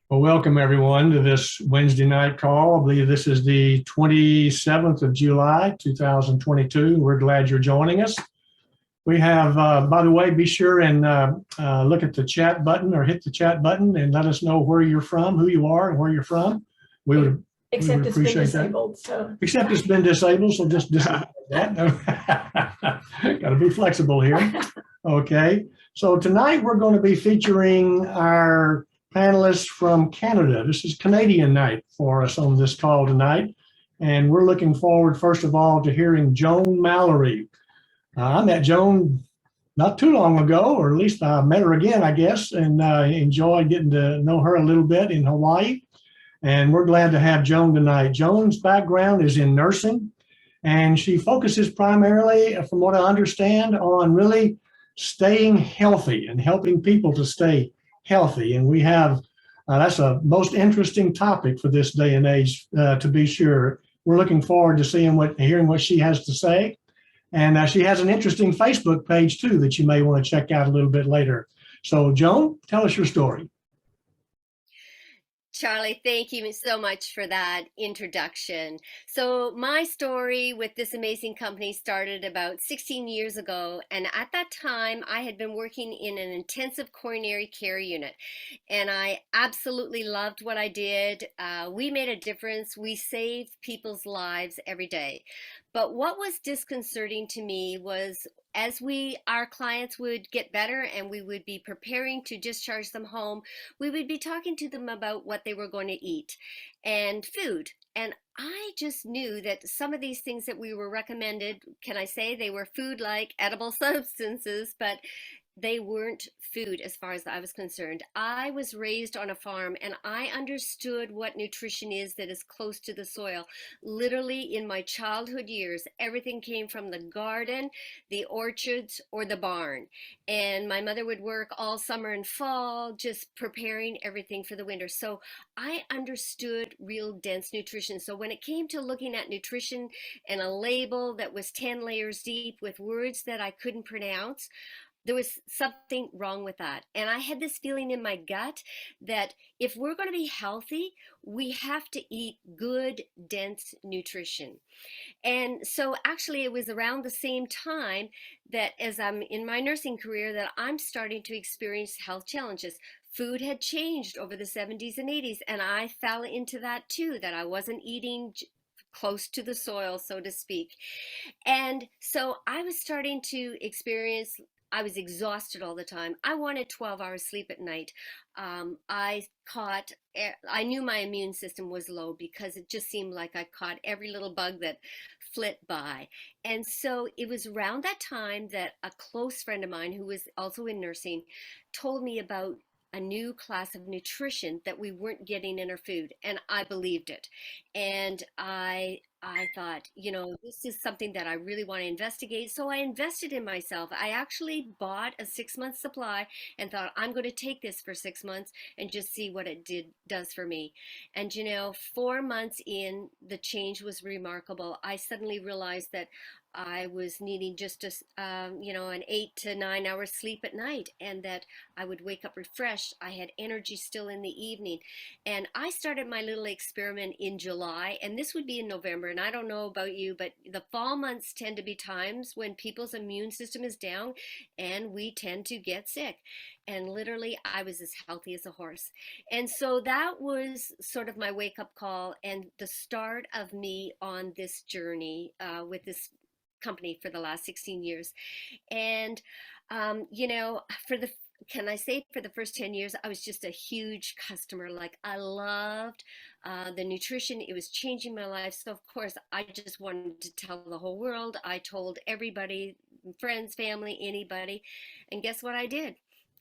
Well, welcome everyone to this Wednesday night call. I believe this is the 27th of July, 2022. We're glad you're joining us. We have, by the way, be sure and look at the chat button or hit the chat button and let us know where you're from, who you are, and where you're from. We would Except it's been appreciate that. disabled, so. Except it's been disabled, so just disable that. Got to be flexible here. Okay. So tonight we're going to be featuring our panelists from Canada. This is Canadian night for us on this call tonight. And we're looking forward, first of all, to hearing Joan Mallory. I met Joan not too long ago, or at least I met her again, I guess, and enjoyed getting to know her a little bit in Hawaii. And we're glad to have Joan tonight. Joan's background is in nursing, and she focuses primarily, from what I understand, on really staying healthy and helping people to stay healthy. And we have, that's a most interesting topic for this day and age, to be sure. We're looking forward to hearing what she has to say. And she has an interesting Facebook page too that you may want to check out a little bit later. So Joan, tell us your story. Charlie, thank you so much for that introduction. So my story with this amazing company started about 16 years ago. And at that time, I had been working in an intensive coronary care unit. And I absolutely loved what I did. We made a difference. We saved people's lives every day. But what was disconcerting to me was as our clients would get better and we would be preparing to discharge them home, we would be talking to them about what they were going to eat and food. And I just knew that some of these things that we were recommended, can I say they were food like edible substances, but they weren't food as far as I was concerned. I was raised on a farm and I understood what nutrition is that is close to the soil. Literally in my childhood years, everything came from the garden, the orchards, or the barn. And my mother would work all summer and fall just preparing everything for the winter. So I understood real dense nutrition. So when it came to looking at nutrition and a label that was 10 layers deep with words that I couldn't pronounce, there was something wrong with that. And I had this feeling in my gut that if we're going to be healthy, we have to eat good, dense nutrition. And so actually it was around the same time that as I'm in my nursing career that I'm starting to experience health challenges. Food had changed over the 70s and 80s, and I fell into that too, that I wasn't eating close to the soil, so to speak. And so I was starting to experience, I was exhausted all the time. I wanted 12 hours sleep at night. I knew my immune system was low because it just seemed like I caught every little bug that flit by. And so it was around that time that a close friend of mine who was also in nursing told me about a new class of nutrition that we weren't getting in our food, and I believed it. And I thought, this is something that I really want to investigate. So I invested in myself. I actually bought a 6 month supply and thought I'm going to take this for 6 months and just see what it does for me. And 4 months in, the change was remarkable. I suddenly realized that I was needing just an 8 to 9 hours sleep at night, and that I would wake up refreshed. I had energy still in the evening. And I started my little experiment in July, and this would be in November. And I don't know about you, but the fall months tend to be times when people's immune system is down and we tend to get sick. And literally, I was as healthy as a horse. And so that was sort of my wake up call and the start of me on this journey with this company for the last 16 years. And, for the can I say for the first 10 years, I was just a huge customer. Like I loved the nutrition. It was changing my life. So of course, I just wanted to tell the whole world. I told everybody, friends, family, anybody. And guess what I did?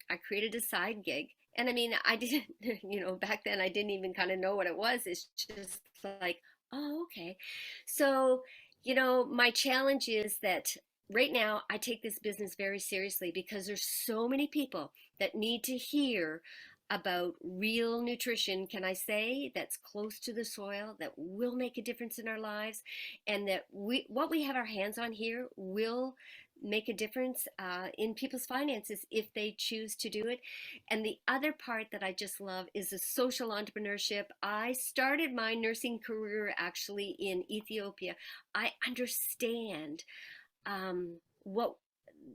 I created a side gig. And I mean, I didn't, back then I didn't even kind of know what it was. It's just like, oh, okay. So, my challenge is that right now I take this business very seriously because there's so many people that need to hear about real nutrition, can I say, that's close to the soil, that will make a difference in our lives, and that what we have our hands on here will make a difference in people's finances if they choose to do it. And the other part that I just love is the social entrepreneurship. I started my nursing career actually in Ethiopia. I understand what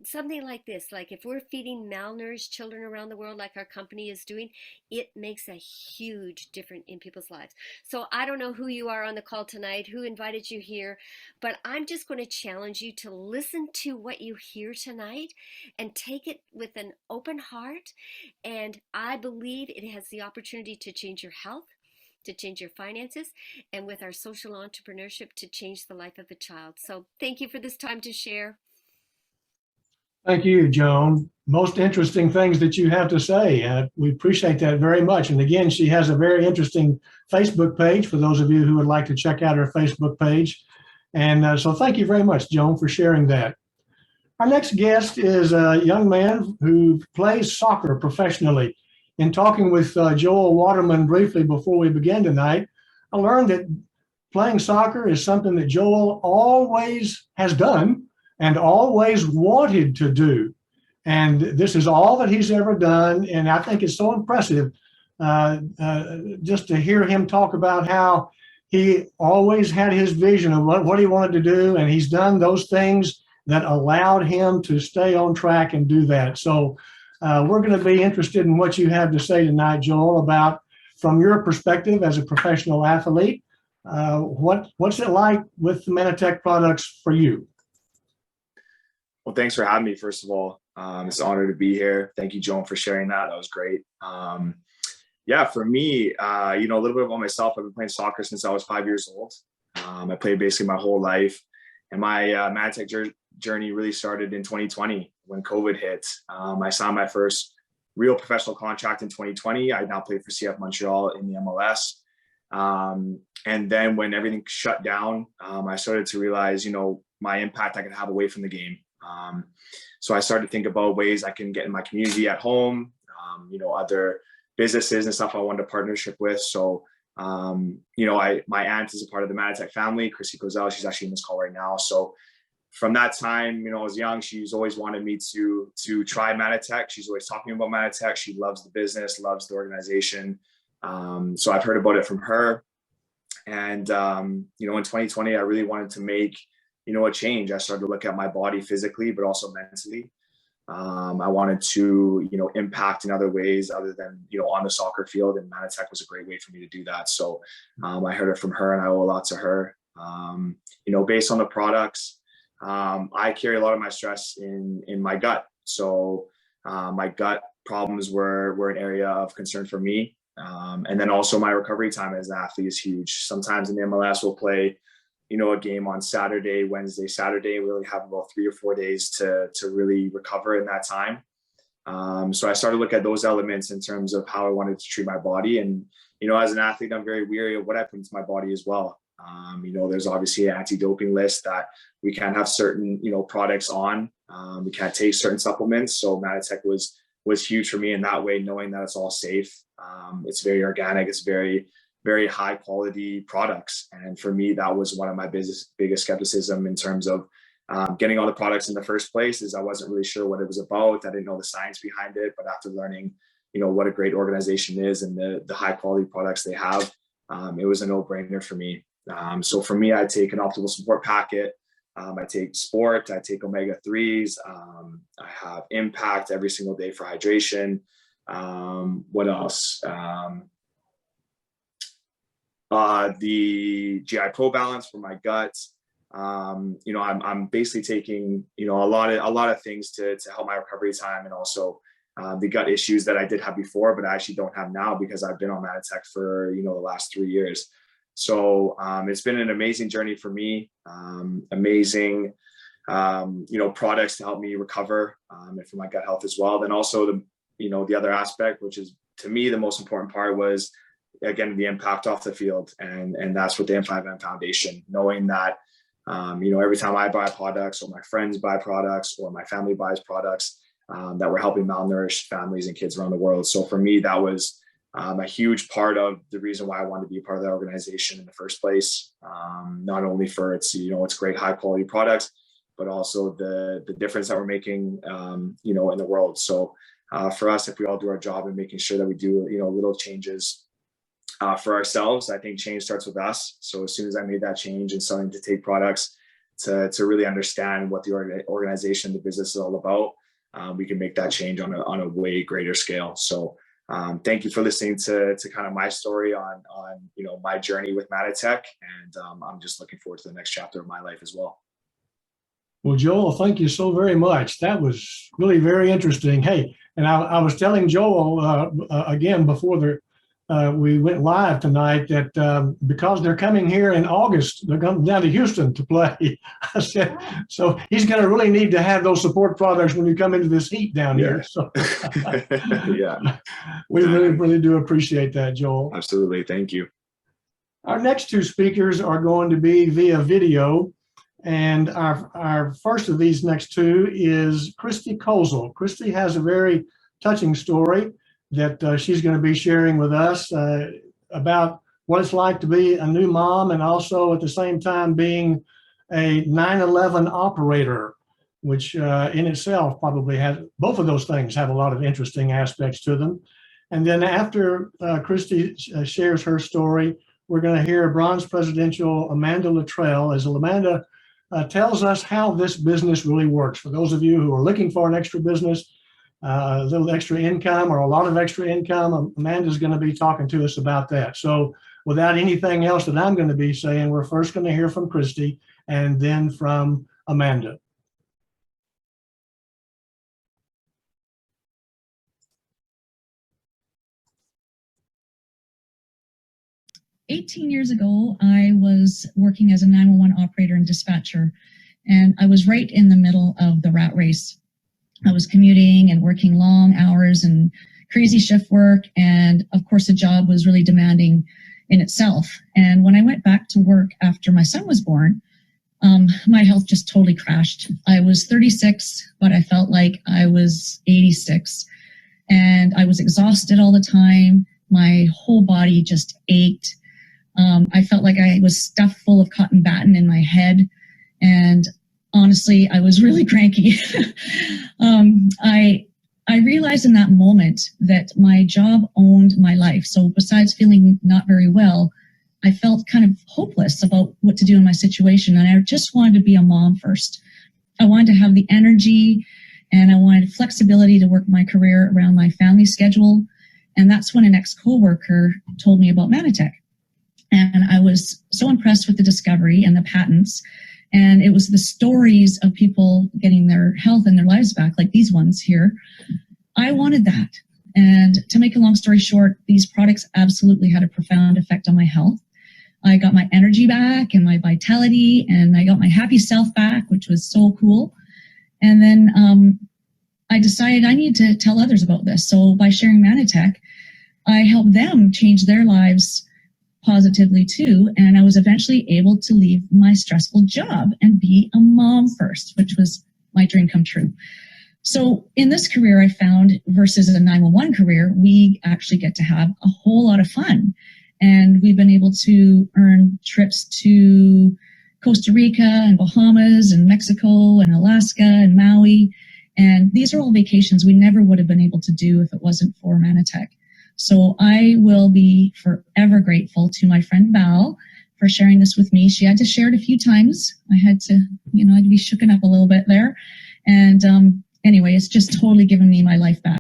something like this, like if we're feeding malnourished children around the world like our company is doing, it makes a huge difference in people's lives. So I don't know who you are on the call tonight, who invited you here, but I'm just going to challenge you to listen to what you hear tonight and take it with an open heart. And I believe it has the opportunity to change your health, to change your finances, and with our social entrepreneurship to change the life of a child. So thank you for this time to share. Thank you, Joan. Most interesting things that you have to say. We appreciate that very much. And again, she has a very interesting Facebook page for those of you who would like to check out her Facebook page. And so thank you very much, Joan, for sharing that. Our next guest is a young man who plays soccer professionally. In talking with Joel Waterman briefly before we began tonight, I learned that playing soccer is something that Joel always has done and always wanted to do. And this is all that he's ever done. And I think it's so impressive just to hear him talk about how he always had his vision of what he wanted to do. And he's done those things that allowed him to stay on track and do that. So we're going to be interested in what you have to say tonight, Joel, about, from your perspective as a professional athlete, what's it like with the Manatech products for you? Well, thanks for having me, first of all. It's an honor to be here. Thank you, Joan, for sharing that. That was great. Yeah, for me, a little bit about myself. I've been playing soccer since I was 5 years old. I played basically my whole life. And my Manatech journey really started in 2020 when COVID hit. I signed my first real professional contract in 2020. I now play for CF Montreal in the MLS. And then when everything shut down, I started to realize, my impact I could have away from the game. So I started to think about ways I can get in my community at home, other businesses and stuff I wanted to partnership with. So, my aunt is a part of the Manatech family, Kristi. She's actually in this call right now. So from that time, I was young, she's always wanted me to try Manatech. She's always talking about Manatech. She loves the business, loves the organization. So I've heard about it from her. And, in 2020, I really wanted to make, a change. I started to look at my body physically, but also mentally. I wanted to, impact in other ways other than, on the soccer field, and Manatech was a great way for me to do that. So I heard it from her and I owe a lot to her. Based on the products, I carry a lot of my stress in my gut. So my gut problems were an area of concern for me. And then also my recovery time as an athlete is huge. Sometimes in the MLS we'll play, a game on Saturday, Wednesday, Saturday. We only have about 3 or 4 days to really recover in that time. So I started to look at those elements in terms of how I wanted to treat my body. And, as an athlete, I'm very wary of what I put into my body as well. There's obviously an anti-doping list that we can't have certain, products on. We can't take certain supplements. So Manatech was huge for me in that way, knowing that it's all safe. It's very organic. It's very, very high quality products. And for me, that was one of my biggest skepticism in terms of getting all the products in the first place, is I wasn't really sure what it was about. I didn't know the science behind it, but after learning, what a great organization is and the high quality products they have, it was a no-brainer for me. So for me, I take an optimal support packet. I take sport, I take omega-3s. I have impact every single day for hydration. What else? The GI Pro Balance for my gut. I'm basically taking, a lot of things to help my recovery time, and also the gut issues that I did have before, but I actually don't have now because I've been on Manatech for, the last 3 years. So it's been an amazing journey for me, amazing, products to help me recover and for my gut health as well. Then also the other aspect, which is to me the most important part, was again the impact off the field, and that's with the M5M Foundation. Knowing that every time I buy products, or my friends buy products, or my family buys products, that we're helping malnourished families and kids around the world. So for me, that was a huge part of the reason why I wanted to be a part of that organization in the first place. Not only for its, its great high quality products, but also the difference that we're making, you know, in the world. So for us, if we all do our job and making sure that we do, you know, little changes for ourselves, I think change starts with us. So as soon as I made that change and starting to take products to really understand what the organization, the business is all about, we can make that change on a way greater scale. So thank you for listening to kind of my story on you know, my journey with Manatech, and I'm just looking forward to the next chapter of my life as well. Well, Joel, thank you so very much. That was really very interesting. Hey, and I was telling Joel again before we went live tonight that because they're coming here in August, they're coming down to Houston to play. I said, so he's going to really need to have those support products when you come into this heat down here. So Yeah, we really do appreciate that, Joel. Absolutely. Thank you. Our next two speakers are going to be via video. And our first of these next two is Kristi Kozel. Kristi has a very touching story that she's going to be sharing with us about what it's like to be a new mom, and also at the same time being a 9/11 operator, which in itself probably has, both of those things have a lot of interesting aspects to them. And then after Kristi shares her story, we're going to hear Bronze Presidential Amanda Luttrell as Amanda tells us how this business really works. For those of you who are looking for an extra business, a little extra income or a lot of extra income, Amanda's going to be talking to us about that. So without anything else that I'm going to be saying, we're first going to hear from Kristi and then from Amanda. 18 years ago, I was working as a 911 operator and dispatcher, and I was right in the middle of the rat race. I was commuting and working long hours and crazy shift work, and of course the job was really demanding in itself. And when I went back to work after my son was born, my health just totally crashed. I was 36, but I felt like I was 86, and I was exhausted all the time. My whole body just ached. I felt like I was stuffed full of cotton batting in my head, and honestly, I was really cranky. I realized in that moment that my job owned my life. So besides feeling not very well, I felt kind of hopeless about what to do in my situation, and I just wanted to be a mom first. I wanted to have the energy, and I wanted flexibility to work my career around my family schedule. And that's when an ex-coworker told me about Manatech. And I was so impressed with the discovery and the patents. And it was the stories of people getting their health and their lives back, like these ones here. I wanted that. And to make a long story short, these products absolutely had a profound effect on my health. I got my energy back and my vitality, and I got my happy self back, which was so cool. And then I decided I need to tell others about this. So by sharing Manatech, I helped them change their lives positively too, and I was eventually able to leave my stressful job and be a mom first, which was my dream come true. So in this career I found, versus a 911 career, we actually get to have a whole lot of fun. And we've been able to earn trips to Costa Rica and Bahamas and Mexico and Alaska and Maui. And these are all vacations we never would have been able to do if it wasn't for Manatech. So I will be forever grateful to my friend Val for sharing this with me. She had to share it a few times. I had to, I'd be shooken up a little bit there. And anyway, it's just totally given me my life back.